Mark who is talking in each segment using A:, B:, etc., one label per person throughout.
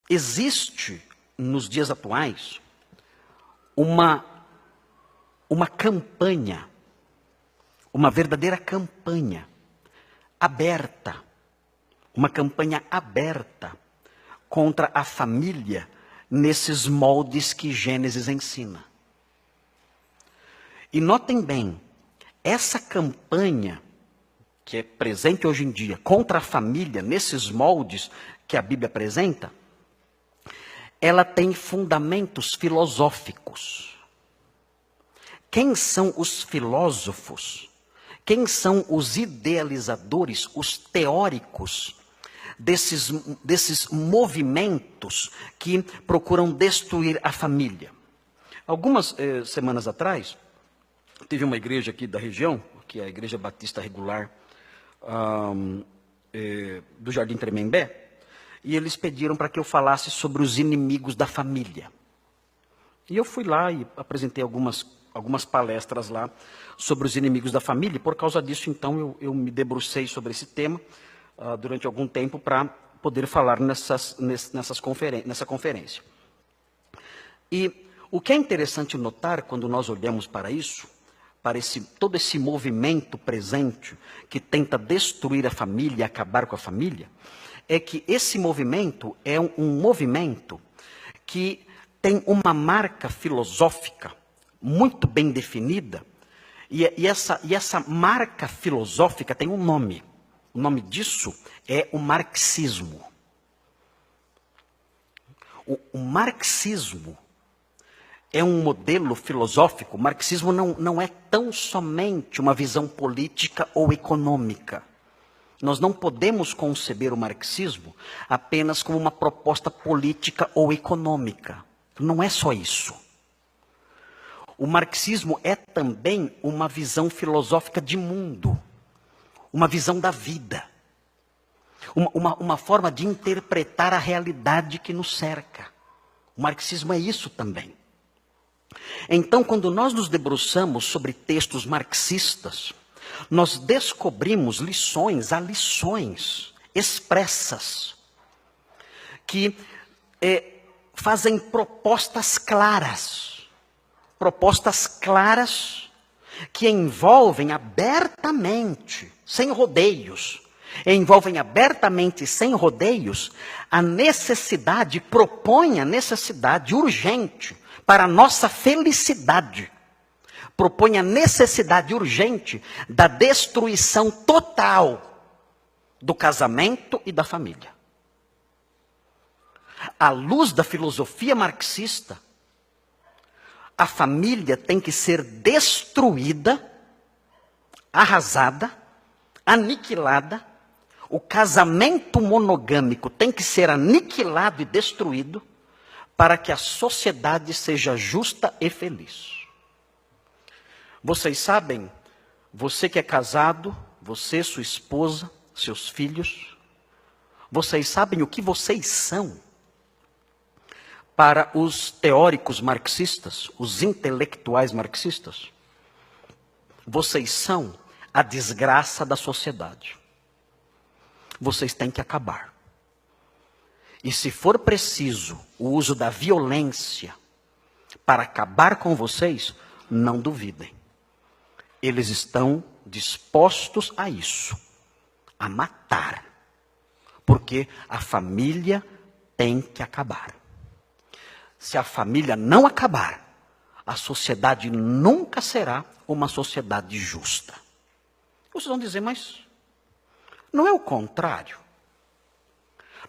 A: existe, nos dias atuais, uma campanha, uma verdadeira campanha aberta, uma campanha aberta contra a família nesses moldes que Gênesis ensina. E notem bem, essa campanha que é presente hoje em dia contra a família, nesses moldes que a Bíblia apresenta, ela tem fundamentos filosóficos. Quem são os filósofos? Quem são os idealizadores, os teóricos desses movimentos que procuram destruir a família? Algumas semanas atrás, teve uma igreja aqui da região, que é a Igreja Batista Regular do Jardim Tremembé, e eles pediram para que eu falasse sobre os inimigos da família. E eu fui lá e apresentei algumas palestras lá sobre os inimigos da família, e por causa disso, então, eu me debrucei sobre esse tema durante algum tempo para poder falar nessa conferência. E o que é interessante notar quando nós olhamos para isso, para todo esse movimento presente que tenta destruir a família e acabar com a família, é que esse movimento é um movimento que tem uma marca filosófica muito bem definida, e essa marca filosófica tem um nome. O nome disso é o marxismo. O marxismo é um modelo filosófico. O marxismo não é tão somente uma visão política ou econômica. Nós não podemos conceber o marxismo apenas como uma proposta política ou econômica. Não é só isso. O marxismo é também uma visão filosófica de mundo, uma visão da vida, uma forma de interpretar a realidade que nos cerca. O marxismo é isso também. Então, quando nós nos debruçamos sobre textos marxistas, nós descobrimos lições expressas, que fazem propostas claras que envolvem abertamente, sem rodeios, a necessidade, propõe a necessidade urgente para a nossa felicidade. Propõe a necessidade urgente da destruição total do casamento e da família. À luz da filosofia marxista, a família tem que ser destruída, arrasada, aniquilada. O casamento monogâmico tem que ser aniquilado e destruído para que a sociedade seja justa e feliz. Vocês sabem, você que é casado, você, sua esposa, seus filhos, vocês sabem o que vocês são para os teóricos marxistas, os intelectuais marxistas? Vocês são a desgraça da sociedade. Vocês têm que acabar. E se for preciso o uso da violência para acabar com vocês, não duvidem. Eles estão dispostos a isso, a matar. Porque a família tem que acabar. Se a família não acabar, a sociedade nunca será uma sociedade justa. Vocês vão dizer, mas não é o contrário?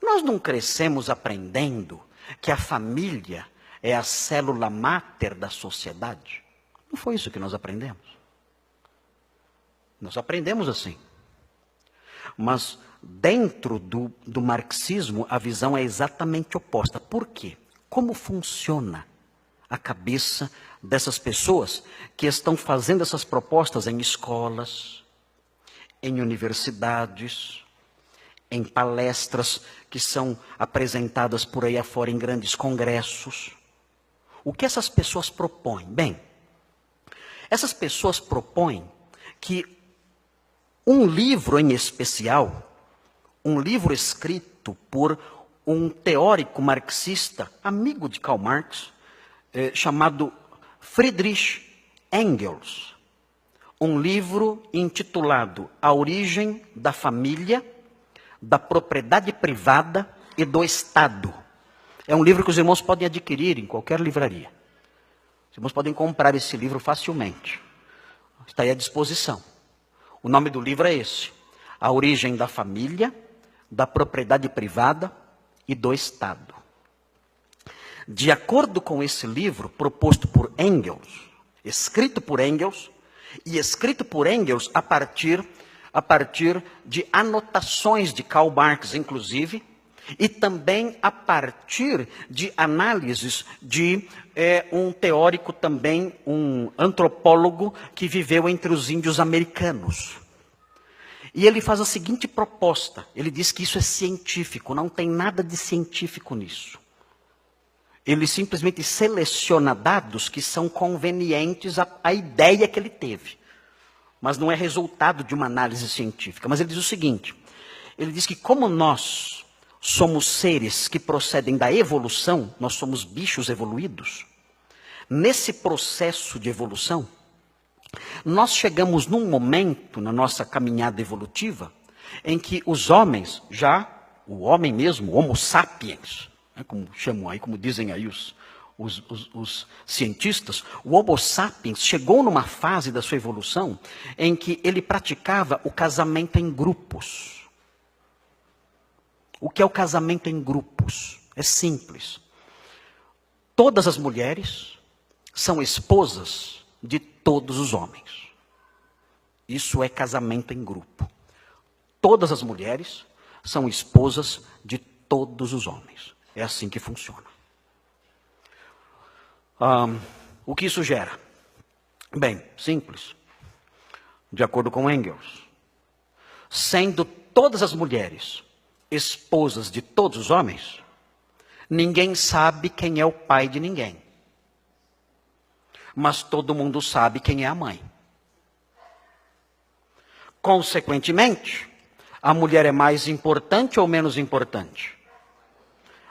A: Nós não crescemos aprendendo que a família é a célula máter da sociedade? Não foi isso que nós aprendemos? Nós aprendemos assim. Mas dentro do marxismo, a visão é exatamente oposta. Por quê? Como funciona a cabeça dessas pessoas que estão fazendo essas propostas em escolas, em universidades, em palestras que são apresentadas por aí afora em grandes congressos? O que essas pessoas propõem? Bem, essas pessoas propõem que um livro em especial, um livro escrito por um teórico marxista, amigo de Karl Marx, chamado Friedrich Engels, um livro intitulado A Origem da Família, da Propriedade Privada e do Estado. É um livro que os irmãos podem adquirir em qualquer livraria. Os irmãos podem comprar esse livro facilmente. Está aí à disposição. O nome do livro é esse: A Origem da Família, da Propriedade Privada e do Estado. De acordo com esse livro, proposto por Engels, escrito por Engels, e escrito por Engels a partir de anotações de Karl Marx, inclusive, e também a partir de análises de um teórico também, um antropólogo que viveu entre os índios americanos. E ele faz a seguinte proposta: ele diz que isso é científico, não tem nada de científico nisso. Ele simplesmente seleciona dados que são convenientes à ideia que ele teve. Mas não é resultado de uma análise científica. Mas ele diz o seguinte: ele diz que como nós somos seres que procedem da evolução, nós somos bichos evoluídos, nesse processo de evolução, nós chegamos num momento na nossa caminhada evolutiva em que os homens, o homem mesmo, o Homo sapiens, como chamam aí, como dizem aí os cientistas, o Homo sapiens chegou numa fase da sua evolução em que ele praticava o casamento em grupos. O que é o casamento em grupos? É simples. Todas as mulheres são esposas de todos os homens. Isso é casamento em grupo. Todas as mulheres são esposas de todos os homens. É assim que funciona. O que isso gera? Bem, simples. De acordo com Engels, sendo todas as mulheres esposas de todos os homens, ninguém sabe quem é o pai de ninguém. Mas todo mundo sabe quem é a mãe. Consequentemente, a mulher é mais importante ou menos importante?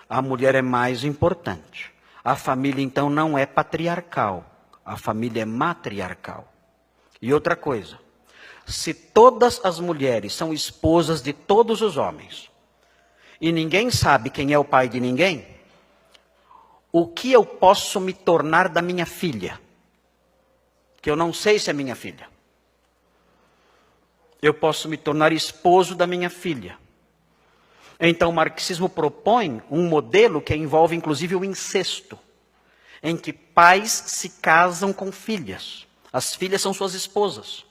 A: A mulher é mais importante. A família, então, não é patriarcal. A família é matriarcal. E outra coisa, se todas as mulheres são esposas de todos os homens, e ninguém sabe quem é o pai de ninguém, o que eu posso me tornar da minha filha? Que eu não sei se é minha filha. Eu posso me tornar esposo da minha filha. Então o marxismo propõe um modelo que envolve inclusive o incesto, em que pais se casam com filhas. As filhas são suas esposas.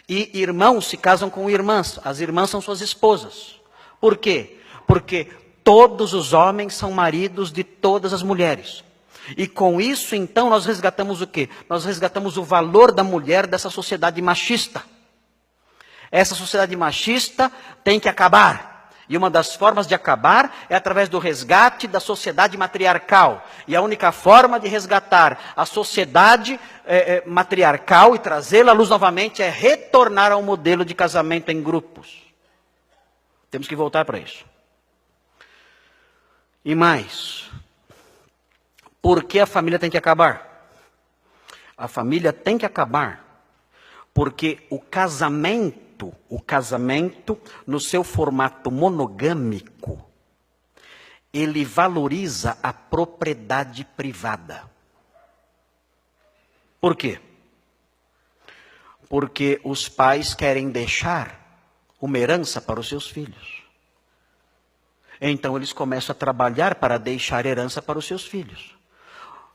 A: E irmãos se casam com irmãs. As irmãs são suas esposas. Por quê? Porque todos os homens são maridos de todas as mulheres. E com isso, então, nós resgatamos o quê? Nós resgatamos o valor da mulher dessa sociedade machista. Essa sociedade machista tem que acabar. E uma das formas de acabar é através do resgate da sociedade matriarcal. E a única forma de resgatar a sociedade matriarcal e trazê-la à luz novamente é retornar ao modelo de casamento em grupos. Temos que voltar para isso. E mais, por que a família tem que acabar? A família tem que acabar porque o casamento no seu formato monogâmico, ele valoriza a propriedade privada. Por quê? Porque os pais querem deixar uma herança para os seus filhos. Então eles começam a trabalhar para deixar herança para os seus filhos.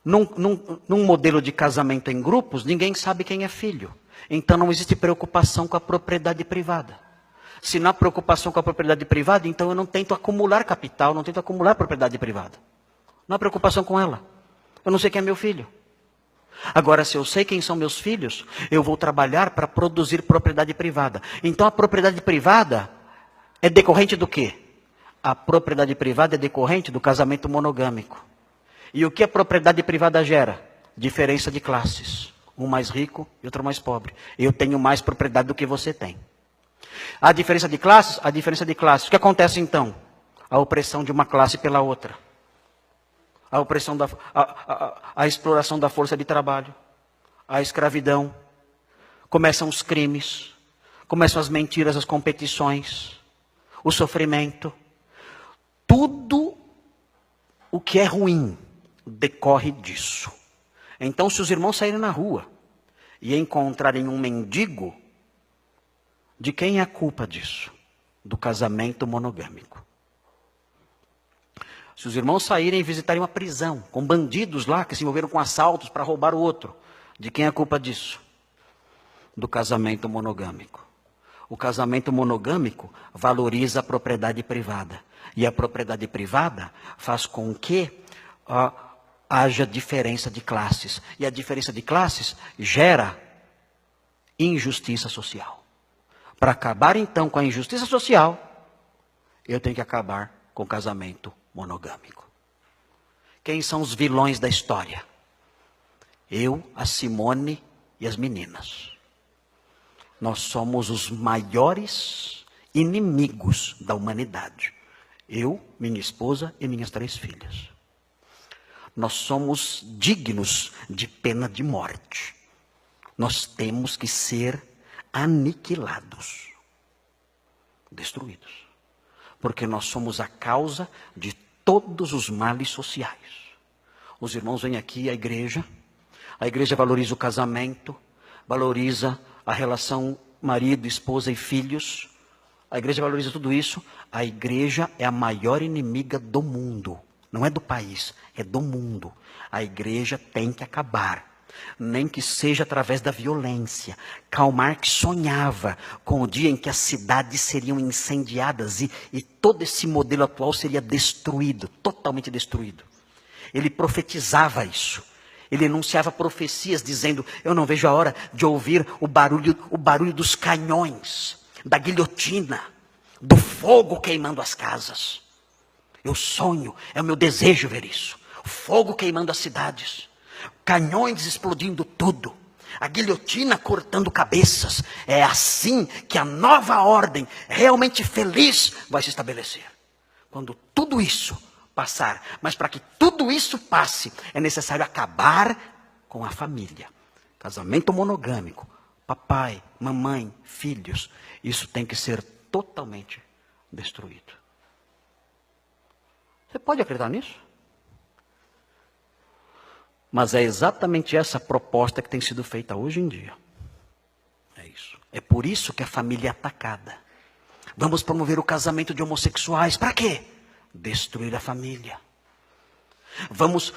A: Num modelo de casamento em grupos, ninguém sabe quem é filho. Então não existe preocupação com a propriedade privada. Se não há preocupação com a propriedade privada, então eu não tento acumular capital, não tento acumular propriedade privada. Não há preocupação com ela. Eu não sei quem é meu filho. Agora, se eu sei quem são meus filhos, eu vou trabalhar para produzir propriedade privada. Então a propriedade privada é decorrente do quê? A propriedade privada é decorrente do casamento monogâmico. E o que a propriedade privada gera? Diferença de classes. Um mais rico e outro mais pobre. Eu tenho mais propriedade do que você tem. A diferença de classes? A diferença de classes. O que acontece então? a opressão de uma classe pela outra. A opressão a exploração da força de trabalho, a escravidão, começam os crimes, começam as mentiras, as competições, o sofrimento. Tudo o que é ruim decorre disso. Então, se os irmãos saírem na rua e encontrarem um mendigo, de quem é a culpa disso? Do casamento monogâmico. Se os irmãos saírem e visitarem uma prisão, com bandidos lá que se envolveram com assaltos para roubar o outro, de quem é a culpa disso? Do casamento monogâmico. O casamento monogâmico valoriza a propriedade privada. E a propriedade privada faz com que haja diferença de classes. E a diferença de classes gera injustiça social. Para acabar então com a injustiça social, eu tenho que acabar com o casamento monogâmico. Quem são os vilões da história? Eu, a Simone e as meninas. Nós somos os maiores inimigos da humanidade. Eu, minha esposa e minhas 3 filhas. Nós somos dignos de pena de morte. Nós temos que ser aniquilados, destruídos. Porque nós somos a causa de todos os males sociais. Os irmãos vêm aqui à igreja. A igreja valoriza o casamento, valoriza a relação marido, esposa e filhos. A igreja valoriza tudo isso. A igreja é a maior inimiga do mundo. Não é do país, é do mundo. A igreja tem que acabar. Nem que seja através da violência. Karl Marx sonhava com o dia em que as cidades seriam incendiadas e todo esse modelo atual seria destruído, totalmente destruído. Ele profetizava isso. Ele enunciava profecias dizendo: eu não vejo a hora de ouvir o barulho dos canhões, da guilhotina, do fogo queimando as casas. Eu sonho, é o meu desejo ver isso. Fogo queimando as cidades, canhões explodindo tudo, a guilhotina cortando cabeças. É assim que a nova ordem realmente feliz vai se estabelecer. Quando tudo isso passar. Mas para que tudo isso passe, é necessário acabar com a família. Casamento monogâmico, papai, mamãe, filhos, isso tem que ser totalmente destruído. Você pode acreditar nisso? Mas é exatamente essa proposta que tem sido feita hoje em dia. É isso. É por isso que a família é atacada. Vamos promover o casamento de homossexuais. Para quê? Destruir a família. Vamos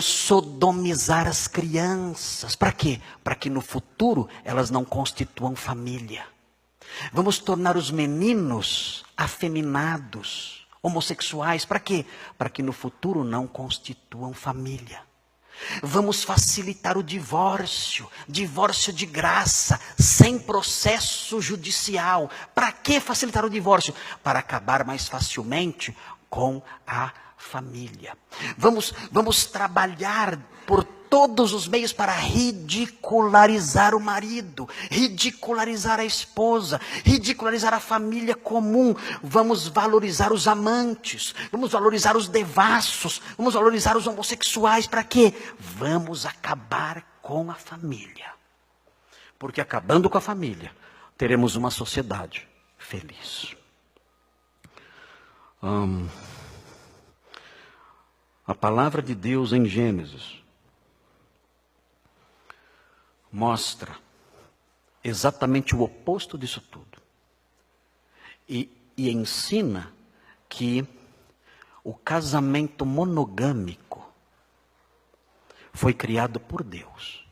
A: sodomizar as crianças. Para quê? Para que no futuro elas não constituam família. Vamos tornar os meninos afeminados, homossexuais. Para quê? Para que no futuro não constituam família. Vamos facilitar o divórcio de graça, sem processo judicial. Para que facilitar o divórcio? Para acabar mais facilmente com a família. Vamos trabalhar por todos os meios para ridicularizar o marido, ridicularizar a esposa, ridicularizar a família comum. Vamos valorizar os amantes, vamos valorizar os devassos, vamos valorizar os homossexuais. Para quê? Vamos acabar com a família. Porque acabando com a família, teremos uma sociedade feliz. A palavra de Deus em Gênesis mostra exatamente o oposto disso tudo. E ensina que o casamento monogâmico foi criado por Deus.